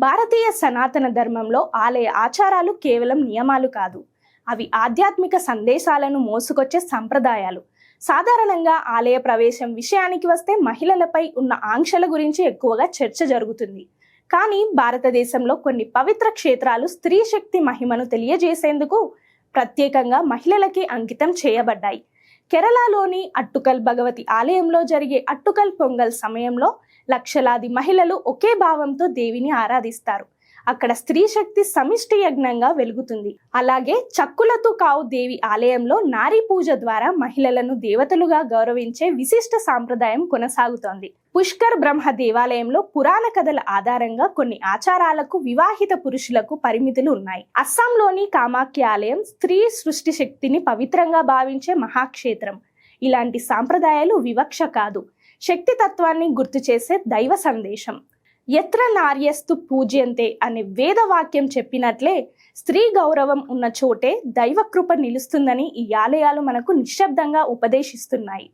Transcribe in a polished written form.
భారతీయ సనాతన ధర్మంలో ఆలయ ఆచారాలు కేవలం నియమాలు కాదు, అవి ఆధ్యాత్మిక సందేశాలను మోసుకొచ్చే సంప్రదాయాలు. సాధారణంగా ఆలయ ప్రవేశం విషయానికి వస్తే మహిళలపై ఉన్న ఆంక్షల గురించి ఎక్కువగా చర్చ జరుగుతుంది. కానీ భారతదేశంలో కొన్ని పవిత్ర క్షేత్రాలు స్త్రీ శక్తి మహిమను తెలియజేసేందుకు ప్రత్యేకంగా మహిళలకి అంకితం చేయబడ్డాయి. కేరళలోని అట్టుకల్ భగవతి ఆలయంలో జరిగే అట్టుకల్ పొంగల్ సమయంలో లక్షలాది మహిళలు ఒకే భావంతో దేవిని ఆరాధిస్తారు. అక్కడ స్త్రీ శక్తి సమిష్టి యజ్ఞంగా వెలుగుతుంది. అలాగే చక్కులతో కావు దేవి ఆలయంలో నారీ పూజ ద్వారా మహిళలను దేవతలుగా గౌరవించే విశిష్ట సాంప్రదాయం కొనసాగుతోంది. పుష్కర్ బ్రహ్మ దేవాలయంలో పురాణ కథల ఆధారంగా కొన్ని ఆచారాలకు వివాహిత పురుషులకు పరిమితులు ఉన్నాయి. అస్సాంలోని కామాఖ్య ఆలయం స్త్రీ సృష్టి శక్తిని పవిత్రంగా భావించే మహాక్షేత్రం. ఇలాంటి సాంప్రదాయాలు వివక్ష కాదు, శక్తి తత్వాన్ని గుర్తు చేసే దైవ సందేశం. ఎత్ర నార్యస్తు పూజ్యంతే అనే వేదవాక్యం చెప్పినట్లే స్త్రీ గౌరవం ఉన్న చోటే దైవ కృప నిలుస్తుందని ఈ ఆలయాలు మనకు నిశ్శబ్దంగా ఉపదేశిస్తున్నాయి.